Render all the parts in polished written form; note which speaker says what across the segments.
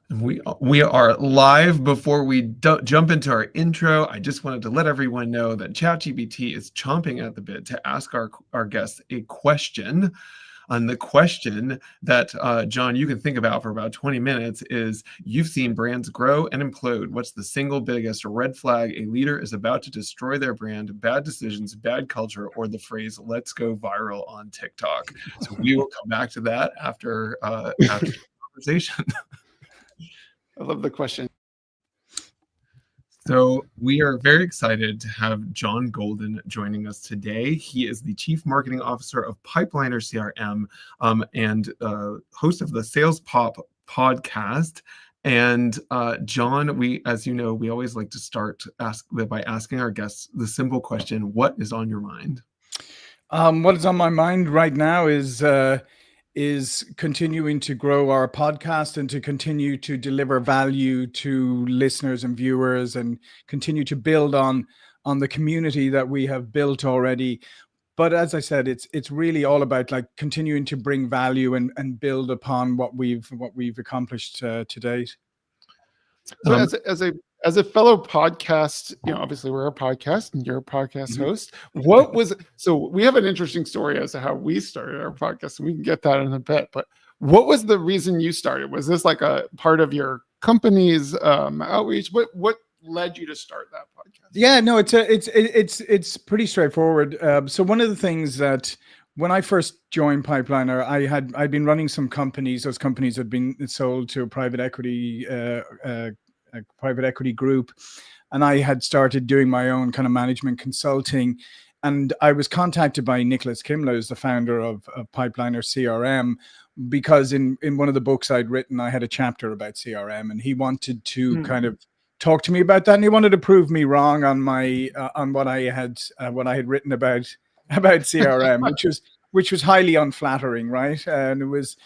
Speaker 1: We are live. Before we jump into our intro, I just wanted to let everyone know that ChatGPT is chomping at the bit to ask our guests a question. And the question that, John, you can think about for about 20 minutes is, you've seen brands grow and implode. What's the single biggest red flag a leader is about to destroy their brand? Bad decisions, bad culture, or the phrase, let's go viral on TikTok? So we will come back to that after the conversation.
Speaker 2: I love the question.
Speaker 1: So we are very excited to have John Golden joining us today. He is the Chief Marketing Officer of Pipeliner CRM and host of the Sales Pop podcast. And John, as you know, we always like to start by asking our guests the simple question: what is on your mind?
Speaker 3: What is on my mind right now is continuing to grow our podcast and to continue to deliver value to listeners and viewers, and continue to build on the community that we have built already. But as I said, it's really all about like continuing to bring value and build upon what we've accomplished to date.
Speaker 2: So as a fellow podcast, obviously we're a podcast and you're a podcast host. So we have an interesting story as to how we started our podcast, and we can get that in a bit. But what was the reason you started? Was this like a part of your company's outreach? What led you to start that podcast?
Speaker 3: Yeah, no, it's pretty straightforward. So one of the things that when I first joined Pipeliner, I'd been running some companies. Those companies had been sold to a private equity group, and I had started doing my own kind of management consulting. And I was contacted by Nicholas Kimler, who's the founder of Pipeliner CRM, because in one of the books I'd written, I had a chapter about CRM, and he wanted to kind of talk to me about that, and he wanted to prove me wrong on my on what I had written about CRM, which was highly unflattering, right? And the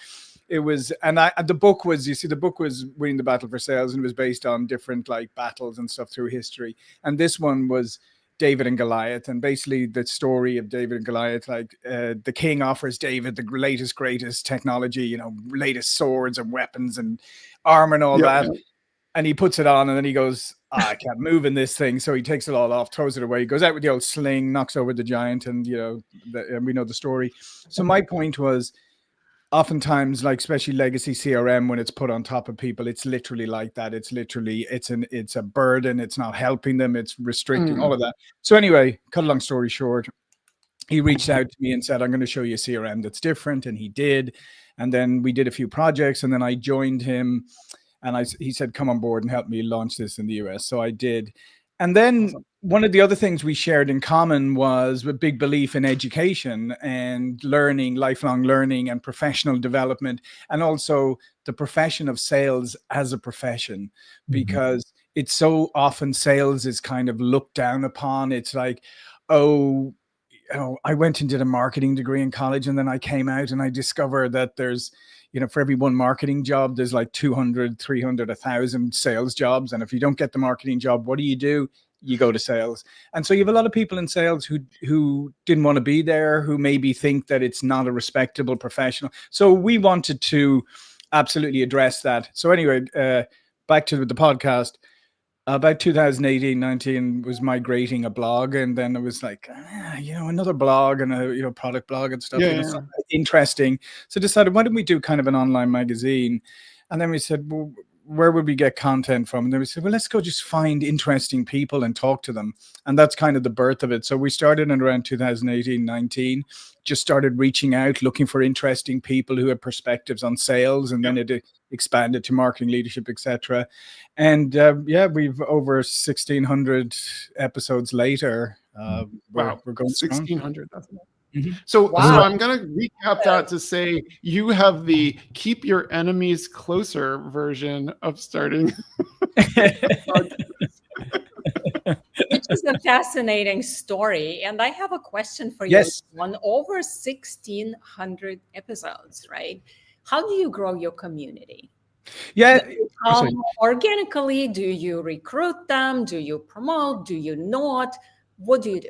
Speaker 3: book was Winning the Battle for Sales, and it was based on different like battles and stuff through history. And this one was David and Goliath, and basically the story of David and Goliath. Like the king offers David the latest, greatest technology, latest swords and weapons and armor and all that. Yeah. And he puts it on, and then he goes, I can't move in this thing. So he takes it all off, throws it away, goes out with the old sling, knocks over the giant, and and we know the story. So my point was, oftentimes, like especially legacy CRM, when it's put on top of people, it's literally like that. It's a burden. It's not helping them. It's restricting all of that. So anyway, cut a long story short, he reached out to me and said, I'm going to show you a CRM that's different. And he did. And then we did a few projects, and then I joined him, and he said, come on board and help me launch this in the US. So I did. And then one of the other things we shared in common was a big belief in education and learning, lifelong learning and professional development, and also the profession of sales as a profession, because it's so often sales is kind of looked down upon. It's like, I went and did a marketing degree in college, and then I came out and I discovered that there's, for every one marketing job, there's like 200, 300, 1,000 sales jobs. And if you don't get the marketing job, what do? You go to sales. And so you have a lot of people in sales who didn't want to be there, who maybe think that it's not a respectable professional. So we wanted to absolutely address that. So anyway, back to the podcast. About 2018-19 was migrating a blog, and then it was like, another blog and a product blog and stuff. It's interesting. So decided, why don't we do kind of an online magazine? And then we said, well, where would we get content from? And then we said, well, let's go just find interesting people and talk to them. And that's kind of the birth of it. So we started in around 2018-19, just started reaching out, looking for interesting people who had perspectives on sales. And then it expanded to marketing, leadership, etc. And we've over 1,600 episodes later. We're going
Speaker 2: 1,600. So I'm going to recap that to say you have the keep your enemies closer version of starting.
Speaker 4: Which is a fascinating story. And I have a question for you.
Speaker 3: Yes.
Speaker 4: On over 1,600 episodes, right? How do you grow your community?
Speaker 3: Yeah.
Speaker 4: Organically, do you recruit them? Do you promote? Do you not? What do you do?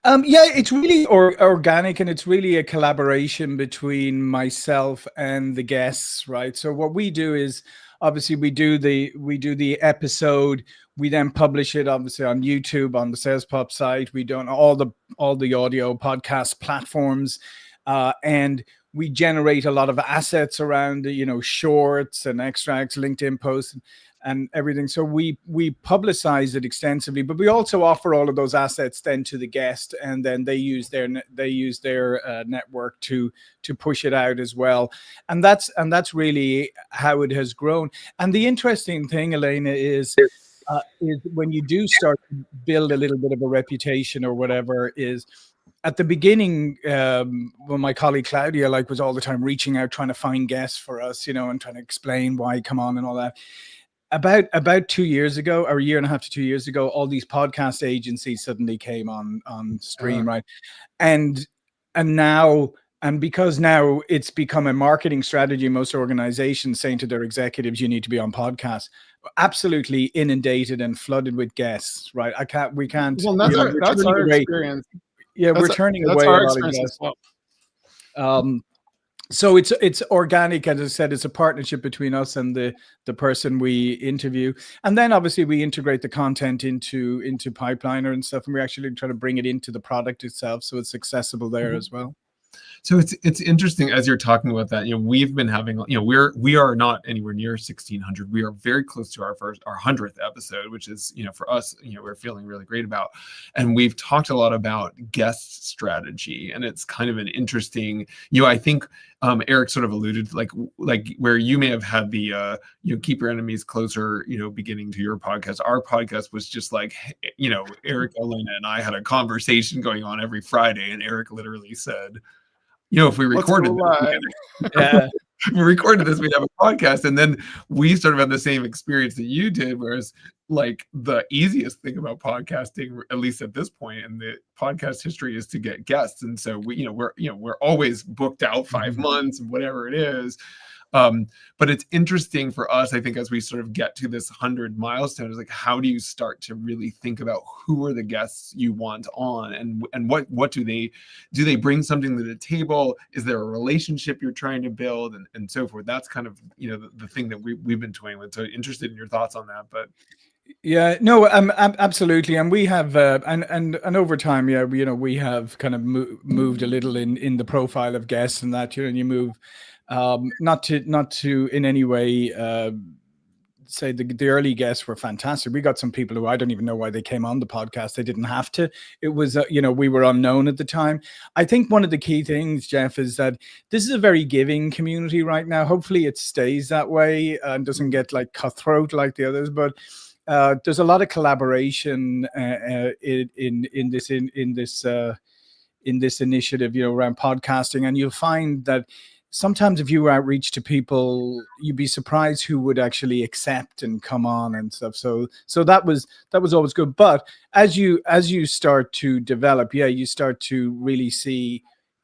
Speaker 3: Yeah, it's really organic, and it's really a collaboration between myself and the guests, right? So what we do is obviously we do the episode, we then publish it obviously on YouTube, on the Sales Pop site. We do all the audio podcast platforms, and we generate a lot of assets around shorts and extracts, LinkedIn posts, and everything. So we publicize it extensively, but we also offer all of those assets then to the guest, and then they use their network to push it out as well. And that's really how it has grown. And the interesting thing, Elena, is when you do start to build a little bit of a reputation or whatever, is at the beginning, when my colleague Claudia was all the time reaching out, trying to find guests for us, and trying to explain why come on and all that. About 2 years ago, or a year and a half to 2 years ago, all these podcast agencies suddenly came on stream, right? And because now it's become a marketing strategy, most organizations saying to their executives, you need to be on podcasts, absolutely inundated and flooded with guests, right? We can't.
Speaker 2: Well, that's our experience.
Speaker 3: Yeah, we're turning away a lot of guests. Well. So it's organic, as I said. It's a partnership between us and the person we interview, and then obviously we integrate the content into Pipeliner and stuff, and we actually try to bring it into the product itself, so it's accessible there as well.
Speaker 1: So it's interesting as you're talking about that. We've been having, we are not anywhere near 1,600. We are very close to our 100th episode, which is, for us, we're feeling really great about. And we've talked a lot about guest strategy, and it's kind of an interesting, I think Eric sort of alluded to, like where you may have had the keep your enemies closer, beginning to your podcast. Our podcast was just like, Eric, Elena, and I had a conversation going on every Friday, and Eric literally said, if we recorded this, we'd have a podcast. And then we sort of had the same experience that you did, whereas like the easiest thing about podcasting, at least at this point in the podcast history, is to get guests. And so we're always booked out 5 months and whatever it is. But it's interesting for us, I think, as we sort of get to this 100 milestone, is like, how do you start to really think about who are the guests you want on, and what do they bring something to the table? Is there a relationship you're trying to build, and so forth? That's kind of, the thing that we've been toying with. So interested in your thoughts on that, but.
Speaker 3: Yeah, no, absolutely, and we have, and over time, yeah, we have kind of moved a little in the profile of guests, and that, and you move. Not to in any way say the early guests were fantastic. We got some people who I don't even know why they came on the podcast. They didn't have to. It was we were unknown at the time. I think one of the key things, Jeff, is that this is a very giving community right now. Hopefully it stays that way and doesn't get like cutthroat like the others, but there's a lot of collaboration in this initiative, around podcasting, and you'll find that sometimes if you outreach to people, you'd be surprised who would actually accept and come on and stuff. So that was always good. But as you start to develop, you start to really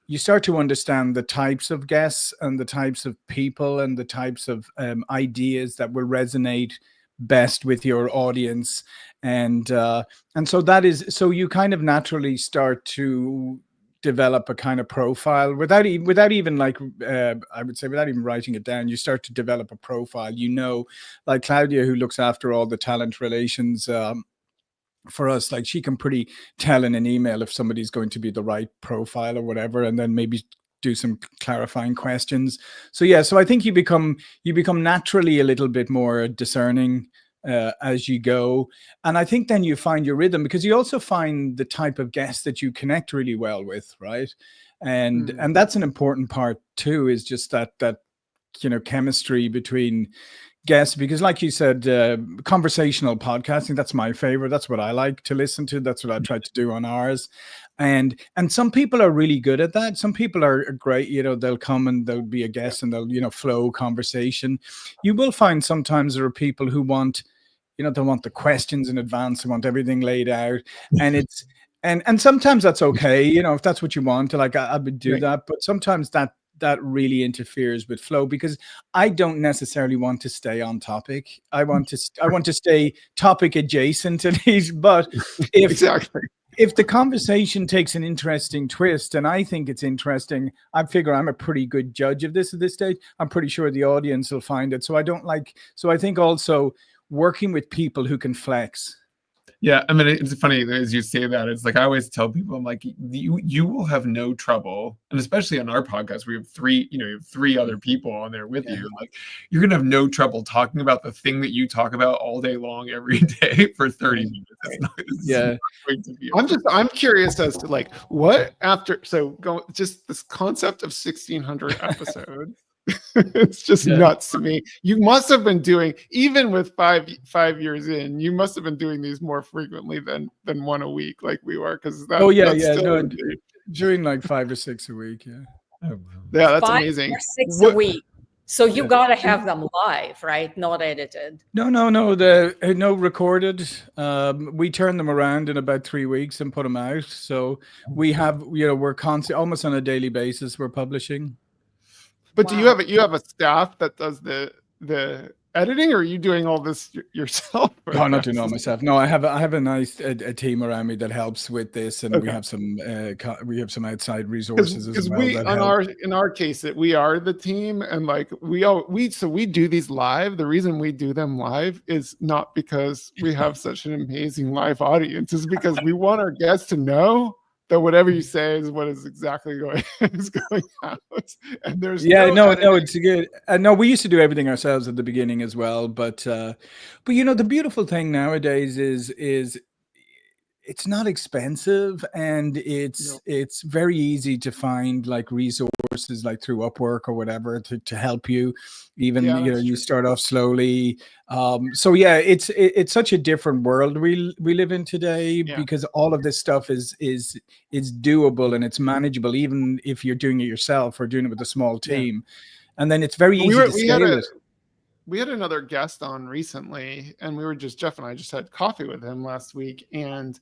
Speaker 3: you start to understand the types of guests and the types of people and the types of ideas that will resonate best with your audience. And so you kind of naturally start to develop a kind of profile without even like I would say without even writing it down. You start to develop a profile, like Claudia, who looks after all the talent relations for us, like she can pretty tell in an email if somebody's going to be the right profile or whatever, and then maybe do some clarifying questions. So I think you become naturally a little bit more discerning as you go, and I think then you find your rhythm, because you also find the type of guest that you connect really well with, right? And that's an important part too, is just that chemistry between guests, because like you said, conversational podcasting, that's my favorite. That's what I like to listen to. That's what I try to do on ours. And some people are really good at that. Some people are great, they'll come and they'll be a guest and they'll flow conversation. You will find sometimes there are people who want, they want the questions in advance, they want everything laid out, and it's and sometimes that's okay, if that's what you want. Like I would do that, but sometimes that really interferes with flow, because I don't necessarily want to stay on topic. I want to stay topic adjacent to these, but if
Speaker 2: exactly.
Speaker 3: if the conversation takes an interesting twist, and I think it's interesting, I figure I'm a pretty good judge of this at this stage. I'm pretty sure the audience will find it. So I think also working with people who can flex.
Speaker 1: Yeah, I mean, it's funny as you say that. It's like I always tell people, I'm like, you will have no trouble, and especially on our podcast, we have three other people on there with you. Like, you're gonna have no trouble talking about the thing that you talk about all day long, every day for 30 minutes.
Speaker 2: I'm curious as to like what after. So go just this concept of 1600 episodes. It's just nuts to me. You must have been doing, even with five years in, you must have been doing these more frequently than one a week, like we were. Because
Speaker 3: during like 5 or 6 a week.
Speaker 2: Yeah, that's
Speaker 4: 5
Speaker 2: amazing.
Speaker 4: or 6 a week. So you gotta have them live, right? Not edited.
Speaker 3: No, recorded. We turn them around in about 3 weeks and put them out. So we have, we're constantly, almost on a daily basis, we're publishing.
Speaker 2: But do you have a staff that does the editing, or are you doing all this yourself?
Speaker 3: No, I'm not doing it all myself. No, I have a nice a team around me that helps with this, and we have some outside resources as well.
Speaker 2: In our case, we are the team, and like we do these live. The reason we do them live is not because we have such an amazing live audience. It's because we want our guests to know that whatever you say is what is exactly going out. And there's
Speaker 3: it's good. No, we used to do everything ourselves at the beginning as well, but the beautiful thing nowadays is it's not expensive, and it's very easy to find like resources like through Upwork or whatever to help you. Even you start off slowly. It's such a different world we live in today, because all of this stuff is doable and it's manageable, even if you're doing it yourself or doing it with a small team. And then it's very easy to scale it.
Speaker 2: We had another guest on recently, and Jeff and I just had coffee with him last week, and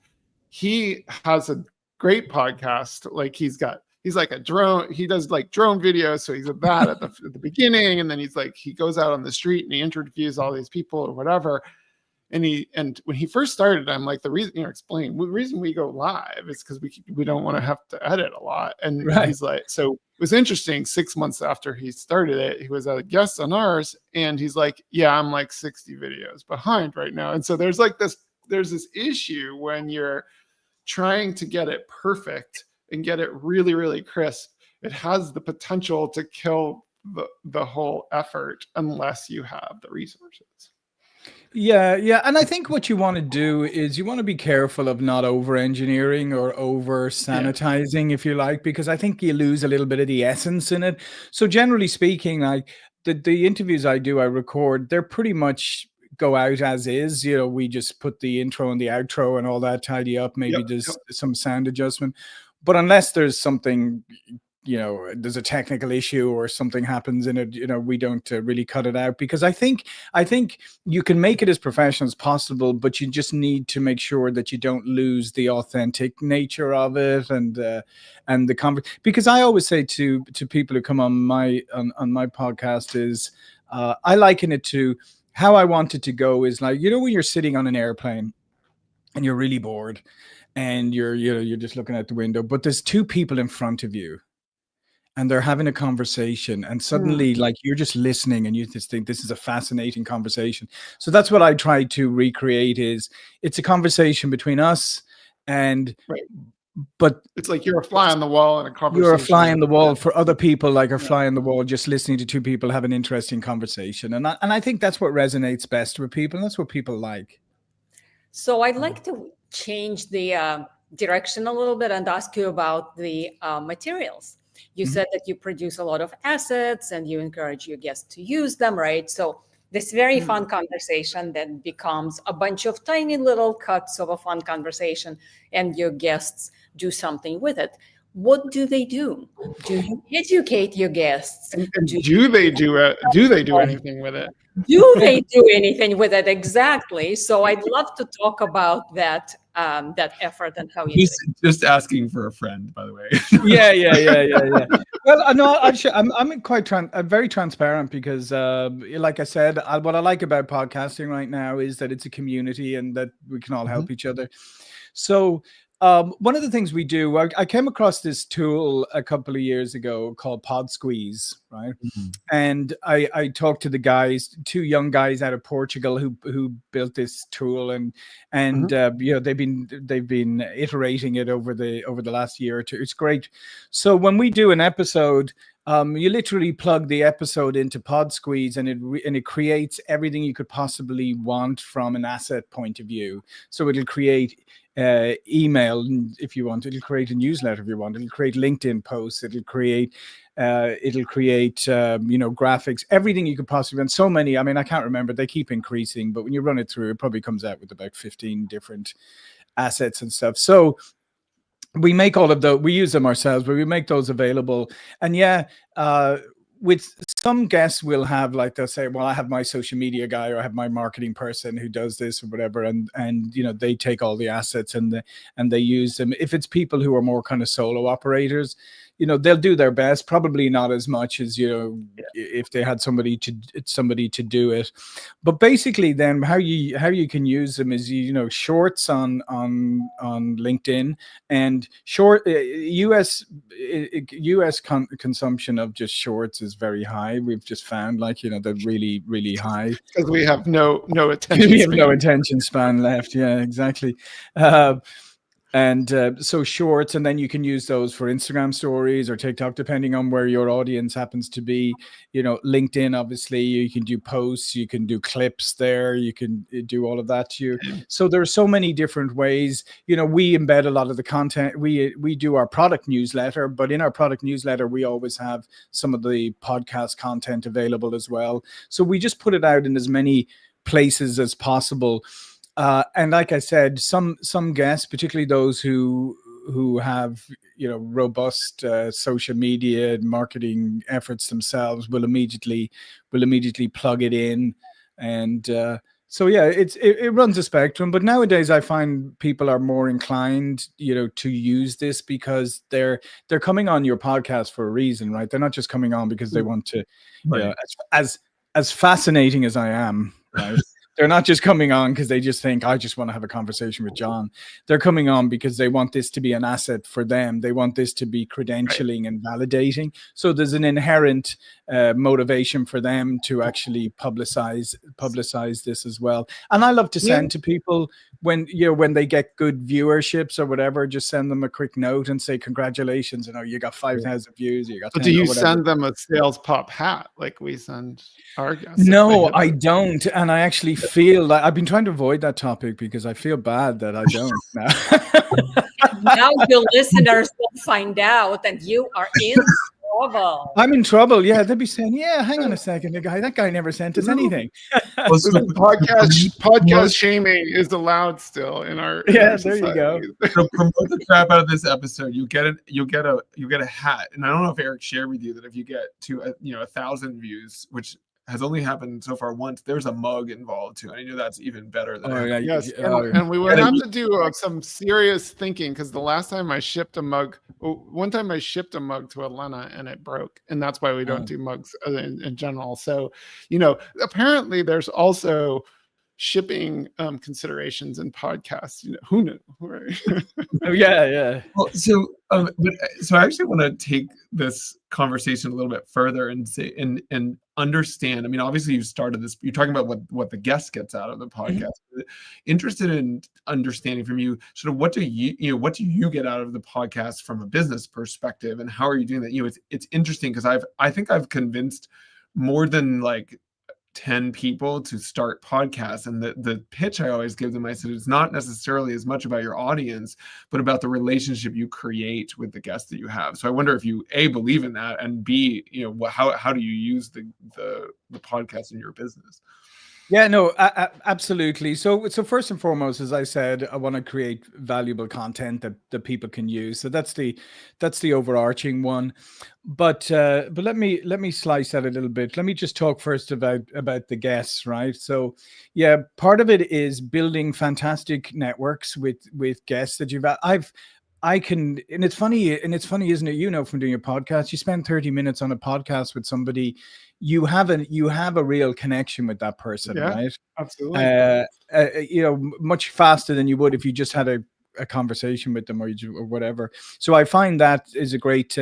Speaker 2: he has a great podcast. Like he's like a drone. He does like drone videos. So he's at that at the beginning. And then he goes out on the street and he interviews all these people or whatever. And when he first started, I'm like, the reason we go live is because we don't want to have to edit a lot. And he's like, so it was interesting. 6 months after he started it, he was a guest on ours, and he's like, yeah, I'm like 60 videos behind right now. And so there's this issue when you're trying to get it perfect and get it really, really crisp. It has the potential to kill the whole effort unless you have the resources.
Speaker 3: Yeah. And I think what you want to do is you want to be careful of not over-engineering or over-sanitizing, if you like, because I think you lose a little bit of the essence in it. So generally speaking, like the interviews I record, they're pretty much go out as is. We just put the intro and the outro and all that, tidy up. Maybe there's some sound adjustment. But unless there's something, there's a technical issue or something happens in it, we don't really cut it out, because I think you can make it as professional as possible, but you just need to make sure that you don't lose the authentic nature of it and the because I always say to people who come on my podcast is I liken it to how I want it to go is like, when you're sitting on an airplane and you're really bored and you're just looking out the window, but there's two people in front of you and they're having a conversation, and suddenly like you're just listening and you just think this is a fascinating conversation. So that's what I try to recreate. Is it's a conversation between us and but
Speaker 2: it's like you're a fly on the wall in a conversation.
Speaker 3: You're a fly on the wall for other people, like a fly on the wall, just listening to two people have an interesting conversation. And I think that's what resonates best with people. And that's what people like.
Speaker 4: So I'd like to change the direction a little bit and ask you about the materials. You said that you produce a lot of assets and you encourage your guests to use them, right? So this very fun conversation then becomes a bunch of tiny little cuts of a fun conversation, and your guests do something with it. What do they do? Do you educate your guests?
Speaker 2: And do they do it? Do they do anything with it?
Speaker 4: Do they do anything with it? Exactly. So I'd love to talk about that effort and how you
Speaker 1: just asking for a friend, by the way.
Speaker 3: Yeah. Well, no, I'm very transparent because, like I said, what I like about podcasting right now is that it's a community and that we can all help each other. So One of the things we do, I came across this tool a couple of years ago called Pod Squeeze, right?
Speaker 1: Mhm.
Speaker 3: And I talked to the guys, two young guys out of Portugal who built this tool, and you know, they've been iterating it over the last year or two. It's great. So when we do an episode, you literally plug the episode into Pod Squeeze, and it creates everything you could possibly want from an asset point of view. So it'll create email if you want, it'll create a newsletter if you want, it'll create LinkedIn posts, it'll create you know, graphics, everything you could possibly, and so many. I mean, I can't remember, they keep increasing, but when you run it through, it probably comes out with about 15 different assets and stuff. So we make all of those, we use them ourselves, but we make those available. And with some guests, we'll have, like, they'll say, well, I have my social media guy, or I have my marketing person who does this or whatever, and you know, they take all the assets and they use them. If it's people who are more kind of solo operators, you know, they'll do their best, probably not as much as, you know, if they had somebody to do it. But basically, then how you can use them is, you know, shorts on LinkedIn, and US consumption of just shorts is very high. We've just found, like, you know, they're really, really high
Speaker 2: because we have no attention.
Speaker 3: We have no attention span left. Yeah, exactly. So shorts, and then you can use those for Instagram stories or TikTok, depending on where your audience happens to be. You know, LinkedIn, obviously, you can do posts, you can do clips there, you can do all of that too. So there are so many different ways. You know, we embed a lot of the content. We do our product newsletter, but in our product newsletter, we always have some of the podcast content available as well. So we just put it out in as many places as possible. And like I said, some guests, particularly those who have, you know, robust social media and marketing efforts themselves, will immediately plug it in. And so yeah, it runs a spectrum. But nowadays, I find people are more inclined, you know, to use this because they're coming on your podcast for a reason, right? They're not just coming on because they want to,
Speaker 1: Right.
Speaker 3: you know, as fascinating as I am, right? They're not just coming on because they just think, I just want to have a conversation with John. They're coming on because they want this to be an asset for them. They want this to be credentialing and validating. So there's an inherent motivation for them to actually publicize this as well. And I love to send to people when they get good viewerships or whatever, just send them a quick note and say, congratulations, you know, you got 5,000 views, you got 10,
Speaker 2: but do you
Speaker 3: or whatever.
Speaker 2: send them a sales pop hat like we send our guests?
Speaker 3: No, I don't. And I actually feel like I've been trying to avoid that topic because I feel bad that I don't now.
Speaker 4: Now your listeners will find out and you are in trouble.
Speaker 3: I'm in trouble. Yeah, they'd be saying, yeah, hang on a second, that guy never sent us anything.
Speaker 1: Well, so
Speaker 2: podcast shaming is allowed still in our
Speaker 3: there
Speaker 2: society.
Speaker 3: you go.
Speaker 1: So promote the crap out of this episode. You get a hat, and I don't know if Eric shared with you that if you get to 1,000 views, which has only happened so far once, there's a mug involved too. And I know that's even better than
Speaker 2: yes. And we would have to do some serious thinking, because the last time I shipped a mug, one time I shipped a mug to Elena and it broke, and that's why we don't do mugs in general. So, you know, apparently there's also shipping considerations in podcasts. You know, who knew? Right?
Speaker 3: Yeah.
Speaker 1: Well, so I actually want to take this conversation a little bit further and say and understand. I mean, obviously you started this, you're talking about what the guest gets out of the podcast. Interested in understanding from you sort of what do you get out of the podcast from a business perspective, and how are you doing that? You know, it's interesting because I think I've convinced more than like 10 people to start podcasts, and the pitch I always give them, I said, it's not necessarily as much about your audience, but about the relationship you create with the guests that you have. So I wonder if you A, believe in that, and B, you know, how do you use the podcast in your business?
Speaker 3: Yeah, no, absolutely. So first and foremost, as I said, I want to create valuable content that people can use. So that's the overarching one. But let me slice that a little bit. Let me just talk first about the guests, right? So yeah, part of it is building fantastic networks with guests that I can, and it's funny, isn't it? You know, from doing a podcast, you spend 30 minutes on a podcast with somebody, you have a real connection with that person, right?
Speaker 2: Absolutely.
Speaker 3: You know, much faster than you would if you just had a a conversation with them or whatever. So I find that is a great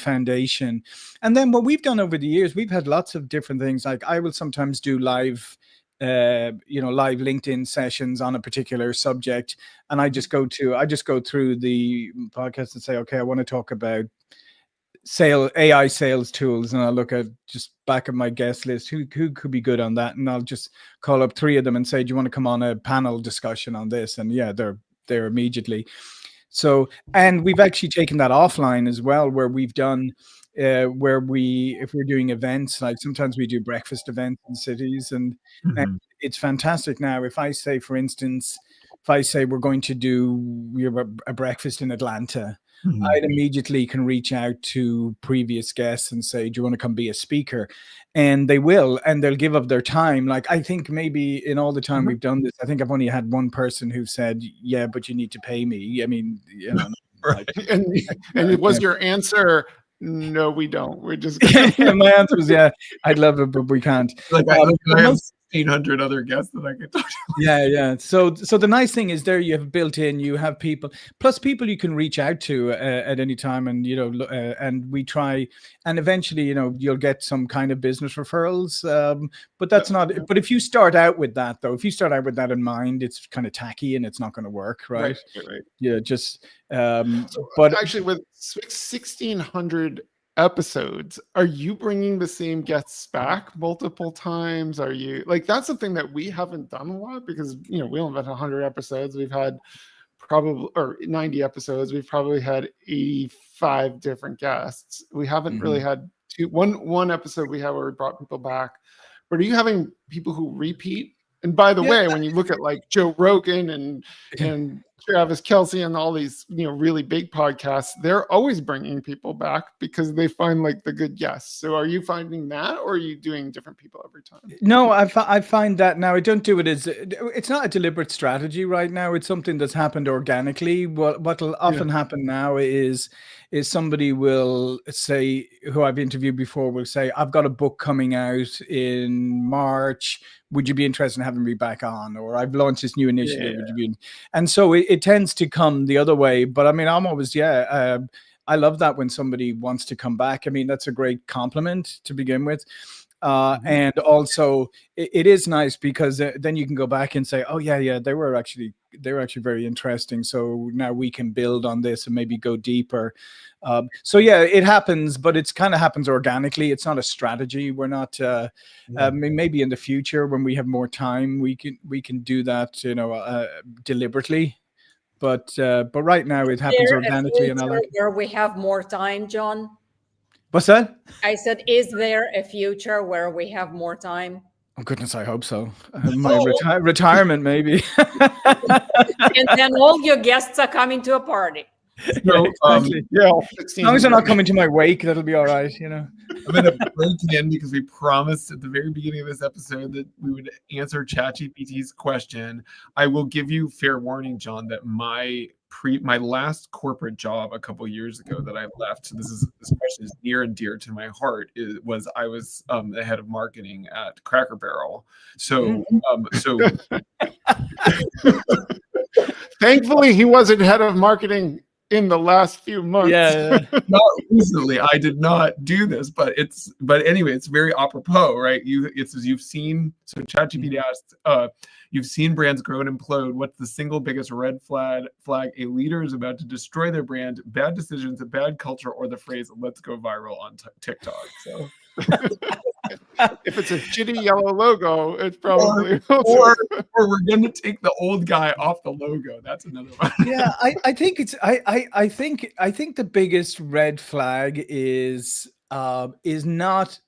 Speaker 3: foundation. And then what we've done over the years, we've had lots of different things. Like I will sometimes do live live LinkedIn sessions on a particular subject, and I just go through the podcast and say, okay, I want to talk about AI sales tools, and I'll look at just back of my guest list who could be good on that, and I'll just call up 3 of them and say, do you want to come on a panel discussion on this? And yeah, they're there immediately. So, and we've actually taken that offline as well, where we've done if we're doing events, like sometimes we do breakfast events in cities, and it's fantastic now. If I say, for instance, we're going to do a breakfast in Atlanta, I'd immediately can reach out to previous guests and say, do you want to come be a speaker? And they will, and they'll give up their time. Like, I think maybe in all the time we've done this, I think I've only had one person who said, yeah, but you need to pay me. I mean,
Speaker 2: right. And it was your answer, no, we don't. We're just
Speaker 3: my answer was, yeah, I'd love it, but we can't.
Speaker 1: Like I have 1,600 other guests that I could talk to.
Speaker 3: Yeah. So the nice thing is there you have built in, you have people you can reach out to at any time, and and we try, and eventually you'll get some kind of business referrals. But that's not. But if you start out with that in mind, it's kind of tacky and it's not going to work, right?
Speaker 2: Right.
Speaker 3: Yeah, just.
Speaker 2: But actually, with 1,600 episodes, are you bringing the same guests back multiple times? Are you like, that's the thing that we haven't done a lot, because we only have 100 episodes. We've had probably, or 90 episodes. We've probably had 85 different guests. We haven't really had one episode we have where we brought people back. But are you having people who repeat? And by the way, when you look at like Joe Rogan and Travis Kelce and all these, really big podcasts, they're always bringing people back because they find like the good guests. So are you finding that, or are you doing different people every time?
Speaker 3: No, I find that now I don't do it as, it's not a deliberate strategy right now. It's something that's happened organically. What'll often happen now is somebody will say, who I've interviewed before, will say, I've got a book coming out in March. Would you be interested in having me back on? Or I've launched this new initiative. Would you be? And so it tends to come the other way. But I mean, I'm always, I love that when somebody wants to come back. I mean, that's a great compliment to begin with. And also it is nice because then you can go back and say, oh yeah, they were actually very interesting. So now we can build on this and maybe go deeper. So yeah, it happens, but it's kind of happens organically. It's not a strategy. We're not, maybe in the future when we have more time, we can do that, deliberately. But right now it happens organically. And I like
Speaker 4: where we have more time, John.
Speaker 3: What's that?
Speaker 4: I said, is there a future where we have more time?
Speaker 3: Oh goodness, I hope so. My retirement, maybe.
Speaker 4: And then all your guests are coming to a party.
Speaker 3: No, exactly. As long as they're not coming to my wake, that'll be all right. I'm
Speaker 1: going to break in because we promised at the very beginning of this episode that we would answer ChatGPT's question. I will give you fair warning, John, that my last corporate job a couple years ago that I left, this question is near and dear to my heart, I was the head of marketing at Cracker Barrel. So
Speaker 2: thankfully he wasn't head of marketing in the last few months.
Speaker 1: Not recently. I did not do this, but anyway, it's very apropos, right? You've seen, so ChatGPT asked, you've seen brands grow and implode. What's the single biggest red flag a leader is about to destroy their brand? Bad decisions, a bad culture, or the phrase "let's go viral" on TikTok? So.
Speaker 2: If it's a shitty yellow logo, it's probably
Speaker 1: or we're gonna take the old guy off the logo. That's another one.
Speaker 3: Yeah, I think it's I think the biggest red flag is not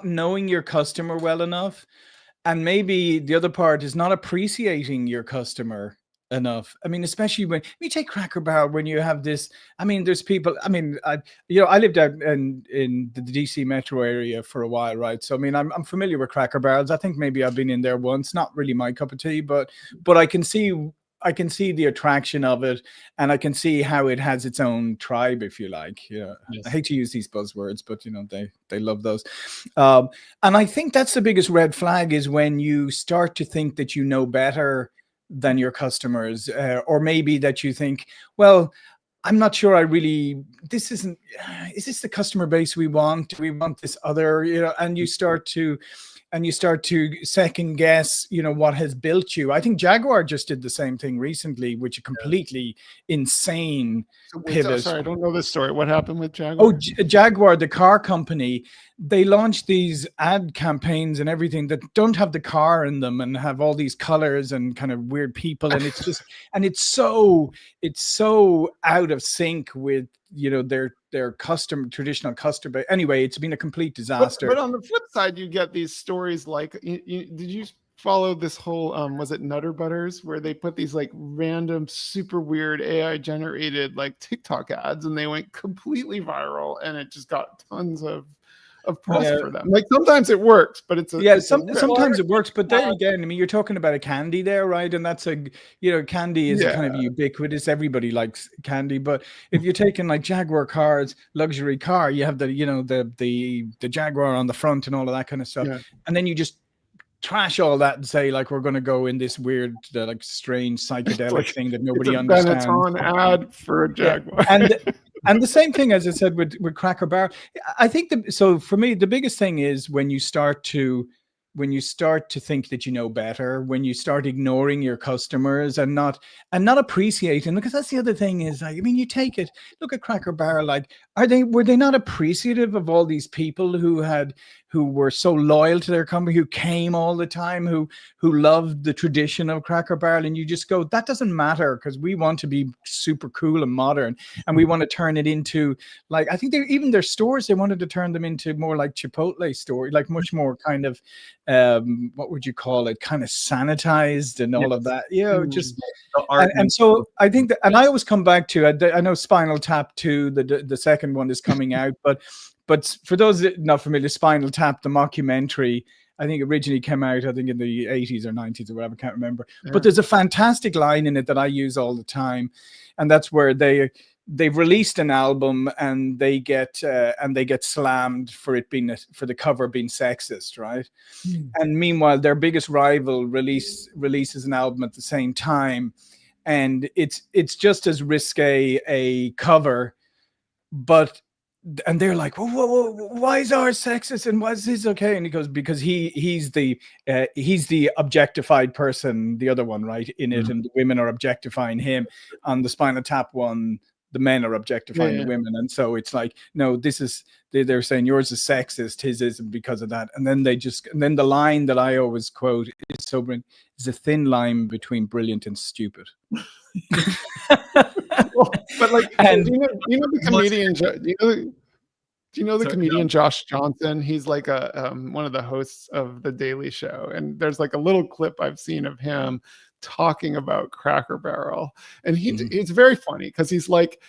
Speaker 3: knowing your customer well enough, and maybe the other part is not appreciating your customer enough. I mean, especially when you take Cracker Barrel, when you have this, I mean, there's people, I mean, I lived out in the DC metro area for a while, right? So, I mean, I'm familiar with Cracker Barrels. I think maybe I've been in there once, not really my cup of tea, but I can see the attraction of it, and I can see how it has its own tribe, if you like. Yes. I hate to use these buzzwords, but they love those. And I think that's the biggest red flag, is when you start to think that you know better than your customers, or maybe that you think, well, I'm not sure I really, this isn't, is this the customer base we want? Do we want this other, and you start to second guess, what has built you. I think Jaguar just did the same thing recently, which a completely insane pivot.
Speaker 2: Sorry, I don't know this story. What happened with Jaguar?
Speaker 3: Oh, Jaguar, the car company, they launched these ad campaigns and everything that don't have the car in them and have all these colors and kind of weird people. And it's just, and it's so out of sync with, their traditional customer. Anyway, it's been a complete disaster.
Speaker 2: But on the flip side, you get these stories like, did you follow this whole, was it Nutter Butters, where they put these like random, super weird AI generated like TikTok ads, and they went completely viral, and it just got tons of press for them. Like sometimes it works, but
Speaker 3: sometimes it works. But there again, I mean, you're talking about a candy there, right? And that's candy is kind of ubiquitous. Everybody likes candy. But if you're taking like Jaguar cars, luxury car, you have the Jaguar on the front and all of that kind of stuff, and then you just trash all that and say like we're going to go in this weird like strange psychedelic thing that nobody understands.
Speaker 2: Benetton ad for a Jaguar.
Speaker 3: And the same thing, as I said, with Cracker Barrel. I think so for me, the biggest thing is when you start to think that you know better, when you start ignoring your customers and not appreciating, because that's the other thing is, like, I mean, you look at Cracker Barrel, like, were they not appreciative of all these people who were so loyal to their company, who came all the time, who loved the tradition of Cracker Barrel? And you just go, that doesn't matter, because we want to be super cool and modern, and we want to turn it into, like, I think even their stores, they wanted to turn them into more like Chipotle store, like much more kind of what would you call it, kind of sanitized and all of that, just and so I think that, and I always come back to, I know Spinal Tap 2, the second one is coming out, but for those that are not familiar, Spinal Tap, the mockumentary, I think originally came out, I think in the 80s or 90s or whatever, I can't remember. Yeah. But there's a fantastic line in it that I use all the time, and that's where they've released an album and they get slammed for it being for the cover being sexist, right? And meanwhile, their biggest rival releases an album at the same time, and it's just as risque a cover, and they're like, whoa, why is ours sexist and why is his okay? And he goes, because he's the objectified person, the other one, right, in it, and the women are objectifying him. On the Spinal Tap one, the men are objectifying the women, and so it's like, no, this is, they're saying yours is sexist, his isn't, because of that. And then the line that I always quote is sobering: is a thin line between brilliant and stupid.
Speaker 2: But like, and do you know the comedian? Do you know the comedian Josh Johnson? He's like one of the hosts of The Daily Show, and there's like a little clip I've seen of him talking about Cracker Barrel, and it's very funny because he's like,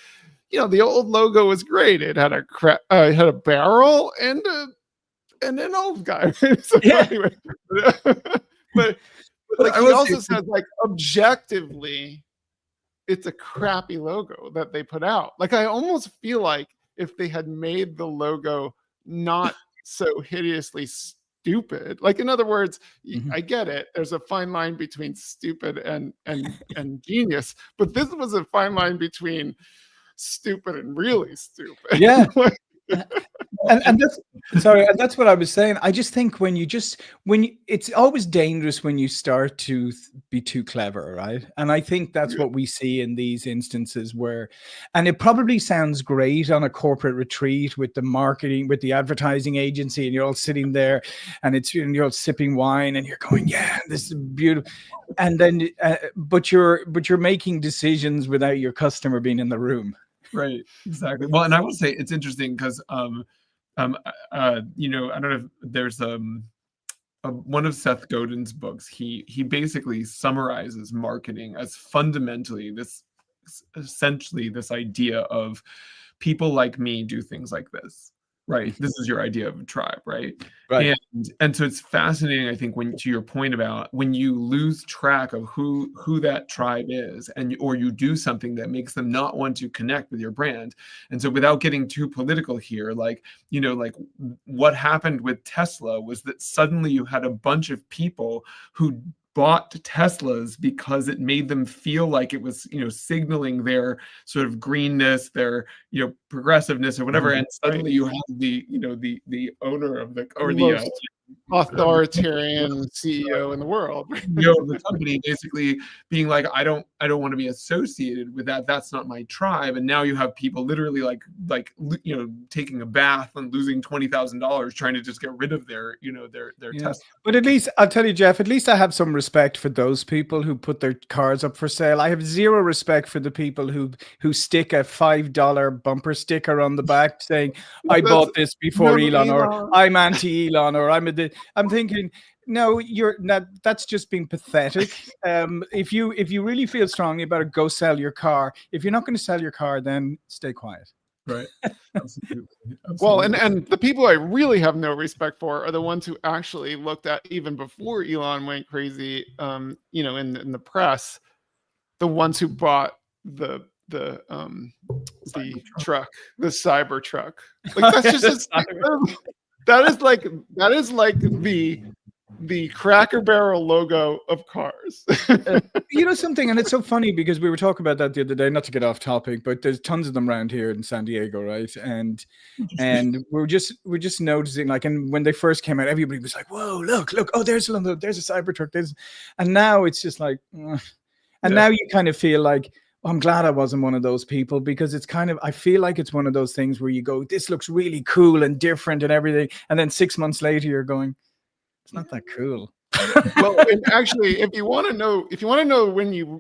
Speaker 2: the old logo was great. It had a barrel and an old guy. So anyway, but like he also says, like, objectively, it's a crappy logo that they put out. Like, I almost feel like if they had made the logo not so hideously stupid, like, in other words, I get it, there's a fine line between stupid and genius, but this was a fine line between stupid and really stupid.
Speaker 3: Yeah. And that's what I was saying. I just think it's always dangerous when you start to be too clever, right? And I think that's what we see in these instances and it probably sounds great on a corporate retreat with the marketing, with the advertising agency, and you're all sitting there, and you're all sipping wine, and you're going, yeah, this is beautiful. And then, but you're making decisions without your customer being in the room.
Speaker 1: Right, exactly. Well, and I will say it's interesting because I don't know if there's one of Seth Godin's books. He basically summarizes marketing as fundamentally essentially this idea of people like me do things like this. Right. This is your idea of a tribe, right?
Speaker 3: Right.
Speaker 1: And so it's fascinating, I think, to your point about when you lose track of who that tribe is, or you do something that makes them not want to connect with your brand. And so without getting too political here, like what happened with Tesla was that suddenly you had a bunch of people who bought Teslas because it made them feel like it was, signaling their sort of greenness, their, progressiveness or whatever. And suddenly you have the owner of the
Speaker 2: authoritarian CEO in the world.
Speaker 1: CEO of the company basically being like, I don't want to be associated with that. That's not my tribe. And now you have people literally like taking a bath and losing $20,000 trying to just get rid of their Tesla.
Speaker 3: But at least I'll tell you, Jeff, at least I have some respect for those people who put their cars up for sale. I have zero respect for the people who stick a $5 bumper sticker on the back saying, I bought this before Elon, or I'm anti-Elon, or I'm thinking, no, you're not. That's just being pathetic. If you really feel strongly about it, go sell your car. If you're not going to sell your car, then stay quiet.
Speaker 1: Right. Absolutely.
Speaker 2: Well, and the people I really have no respect for are the ones who actually looked at, even before Elon went crazy, in the press, the ones who bought the truck, the cyber truck. Like that's just that is like the Cracker Barrel logo of cars.
Speaker 3: You know something, and it's so funny because we were talking about that the other day, not to get off topic, but there's tons of them around here in San Diego, right? And we're just noticing, like, and when they first came out, everybody was like, whoa, look, oh, there's a Cybertruck, and now it's just like, and now you kind of feel like, I'm glad I wasn't one of those people, because it's kind of, I feel like it's one of those things where you go, this looks really cool and different and everything, and then 6 months later you're going, it's not that cool.
Speaker 2: Well, and actually, if you want to know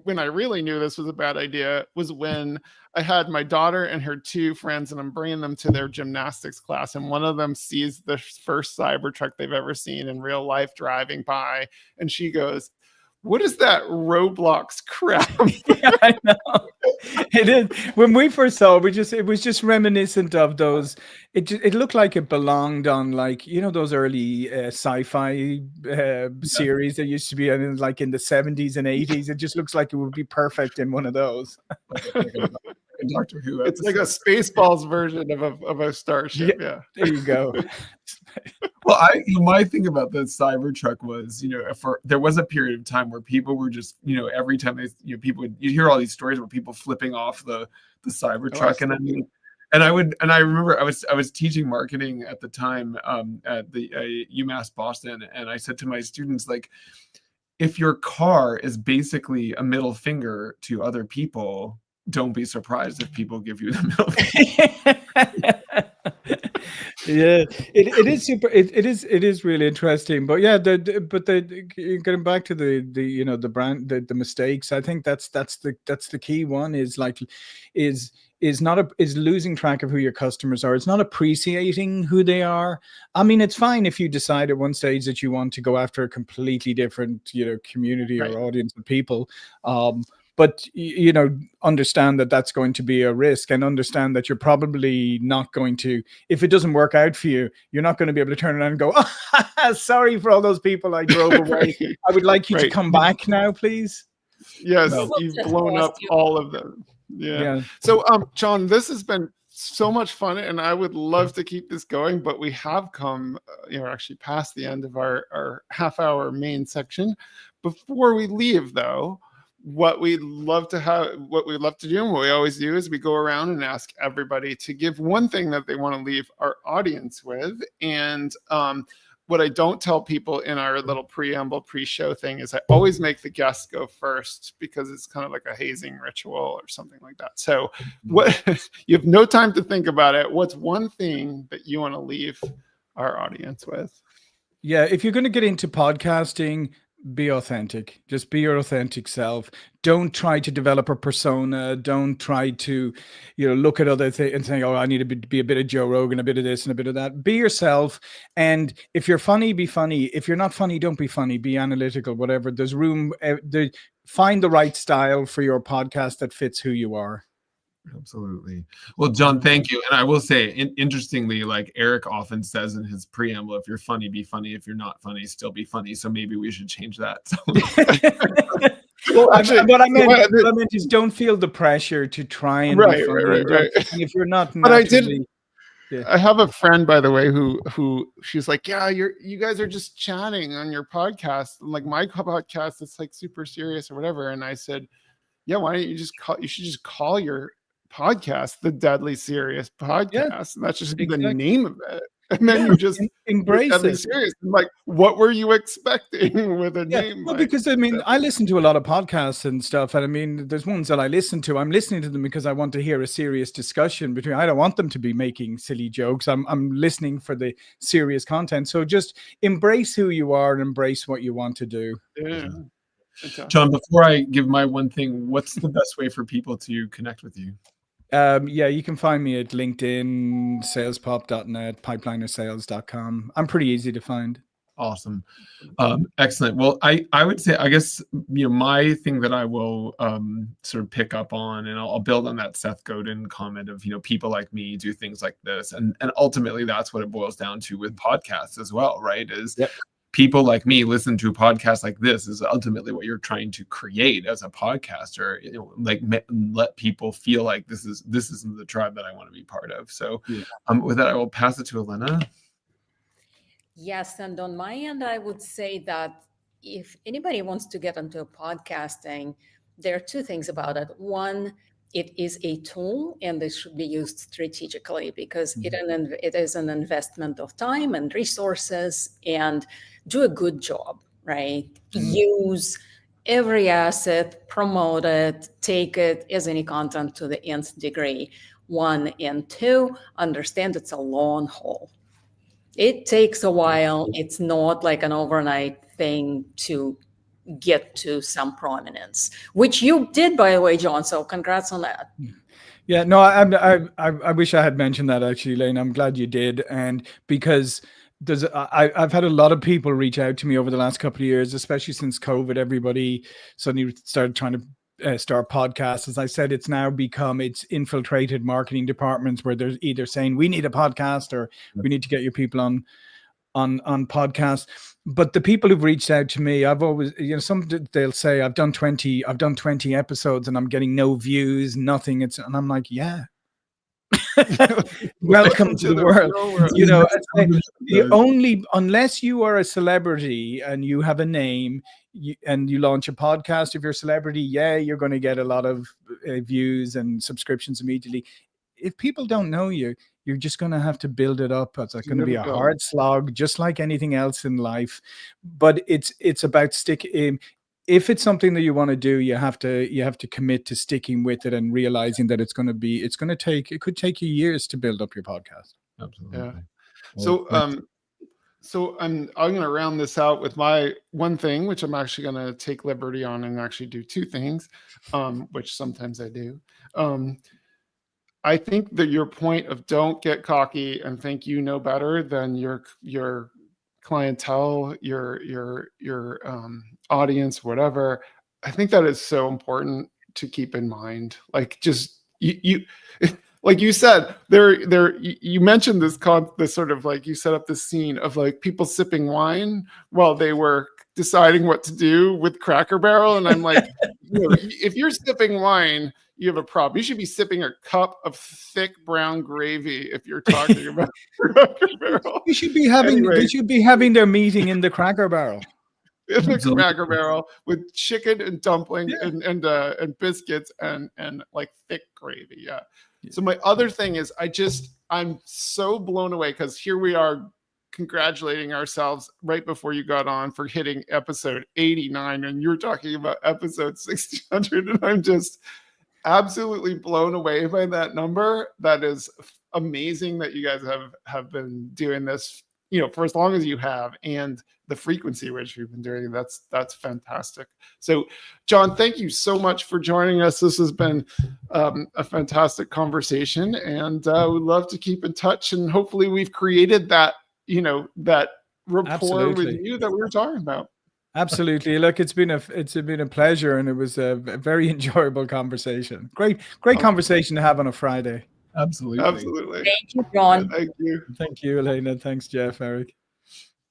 Speaker 2: when I really knew this was a bad idea, was when I had my daughter and her two friends, and I'm bringing them to their gymnastics class, and one of them sees the first Cybertruck they've ever seen in real life driving by, and she goes, what is that Roblox crap?
Speaker 3: Yeah, I know. It is. When we first saw it, it was just reminiscent of those. It looked like it belonged on, like, those early sci-fi series that used to be in, like, in the 70s and 80s. It just looks like it would be perfect in one of those.
Speaker 1: Doctor Who.
Speaker 2: It's like a Spaceballs version of a starship. Yeah.
Speaker 3: There you go.
Speaker 1: Well, my thing about the Cybertruck was, there was a period of time where people were just, every time you hear all these stories where people flipping off the Cybertruck, and I remember I was teaching marketing at the time at the UMass Boston, and I said to my students, like, if your car is basically a middle finger to other people, don't be surprised if people give you the middle finger.
Speaker 3: Yeah, it is super. It is really interesting. But yeah, getting back to the brand, the mistakes. I think that's the key one, is losing track of who your customers are. It's not appreciating who they are. I mean, it's fine if you decide at one stage that you want to go after a completely different community or audience of people. But, understand that that's going to be a risk, and understand that you're probably not going to, if it doesn't work out for you, you're not going to be able to turn around and go, oh, sorry for all those people I drove away. I would like you to come back now, please.
Speaker 2: Yes, you've blown up all of them. Yeah. So, John, this has been so much fun, and I would love to keep this going, but we have come, actually past the end of our half-hour main section. Before we leave, though, what we'd love to do, and what we always do, is we go around and ask everybody to give one thing that they want to leave our audience with. And what I don't tell people in our little preamble pre-show thing is I always make the guests go first, because it's kind of like a hazing ritual or something like that. So what you have no time to think about it. What's one thing that you want to leave our audience with?
Speaker 3: Yeah, if you're going to get into podcasting, be authentic. Just be your authentic self. Don't try to develop a persona. Don't try to, look at other things and say, oh, I need to be a bit of Joe Rogan, a bit of this and a bit of that. Be yourself. And if you're funny, be funny. If you're not funny, don't be funny. Be analytical, whatever. There's room. Find the right style for your podcast that fits who you are.
Speaker 1: Absolutely. Well, John, thank you. And I will say, interestingly, like Eric often says in his preamble, if you're funny, be funny. If you're not funny, still be funny. So maybe we should change that.
Speaker 3: Well, actually, what I meant is, don't feel the pressure to try and be funny.
Speaker 2: Right.
Speaker 3: And if you're not,
Speaker 2: but I have a friend, by the way, who she's like, yeah, you guys are just chatting on your podcast. And like my podcast, it's like super serious or whatever. And I said, yeah, why don't you should just call your podcast the Deadly Serious Podcast. And that's just the name of it. And then you just
Speaker 3: embrace it.
Speaker 2: Serious. Like, what were you expecting with a name?
Speaker 3: Well, because I mean, I listen to a lot of podcasts and stuff, and I mean, there's ones that I listen to. I'm listening to them because I want to hear a serious discussion between. I don't want them to be making silly jokes. I'm listening for the serious content. So just embrace who you are and embrace what you want to do.
Speaker 2: Yeah.
Speaker 1: John, before I give my one thing, what's the best way for people to connect with you?
Speaker 3: You can find me at LinkedIn, salespop.net, pipelinersales.com. I'm pretty easy to find.
Speaker 1: Awesome. Excellent. Well, I would say, I guess, my thing that I will sort of pick up on, and I'll build on that Seth Godin comment of, people like me do things like this. And ultimately, that's what it boils down to with podcasts as well, right? Is people like me listen to a podcast like this is ultimately what you're trying to create as a podcaster, like let people feel like this isn't the tribe that I want to be part of. So with that, I will pass it to Elena.
Speaker 4: Yes, and on my end, I would say that if anybody wants to get into podcasting, there are two things about it. One, it is a tool, and this should be used strategically because it is an investment of time and resources, and do a good job, right? Use every asset, promote it, take it as any content to the nth degree. 1 and 2, understand it's a long haul. It takes a while. It's not like an overnight thing to get to some prominence, which you did, by the way, John. So congrats on that.
Speaker 3: Yeah, no, I wish I had mentioned that actually, Lane. I'm glad you did, and because I've had a lot of people reach out to me over the last couple of years, especially since COVID. Everybody suddenly started trying to start podcasts. As I said, it's infiltrated marketing departments where they're either saying we need a podcast or we need to get your people on podcasts. But the people who've reached out to me, I've always, they'll say I've done 20 episodes and I'm getting no views, nothing. And I'm like, yeah. Welcome to the world. Unless you are a celebrity and you have a name and you launch a podcast, if you're a celebrity, you're going to get a lot of views and subscriptions immediately. If people don't know you, you're just going to have to build it up. It's going to be a hard slog, just like anything else in life. But it's about sticking. If it's something that you want to do, you have to commit to sticking with it and realizing that it could take you years to build up your podcast.
Speaker 1: Absolutely.
Speaker 2: Yeah. So I'm going to round this out with my one thing, which I'm actually going to take liberty on and actually do two things, which sometimes I do. I think that your point of don't get cocky and think you know better than your clientele, your audience, whatever. I think that is so important to keep in mind. Like, just you like you said, you mentioned this sort of, like, you set up this scene of like people sipping wine while they were deciding what to do with Cracker Barrel, and I'm like, if you're sipping wine, you have a problem. You should be sipping a cup of thick brown gravy if you're talking about Cracker Barrel.
Speaker 3: You should be having they should be having their meeting in the Cracker Barrel.
Speaker 2: In the Cracker Barrel with chicken and dumpling and biscuits and like thick gravy. Yeah. So my other thing is I'm so blown away because here we are congratulating ourselves right before you got on for hitting episode 89, and you're talking about episode 600, and I'm just absolutely blown away by that number. That is amazing that you guys have been doing this, for as long as you have, and the frequency which you've been doing. That's fantastic. So, John, thank you so much for joining us. This has been a fantastic conversation, and we'd love to keep in touch. And hopefully, we've created that that rapport with you that we were talking about.
Speaker 3: Absolutely. Look, it's been a pleasure, and it was a very enjoyable conversation. Great conversation to have on a Friday.
Speaker 1: Absolutely.
Speaker 2: Absolutely.
Speaker 4: Thank you, John.
Speaker 2: Thank you.
Speaker 3: Thank you, Elena. Thanks, Jeff, Eric.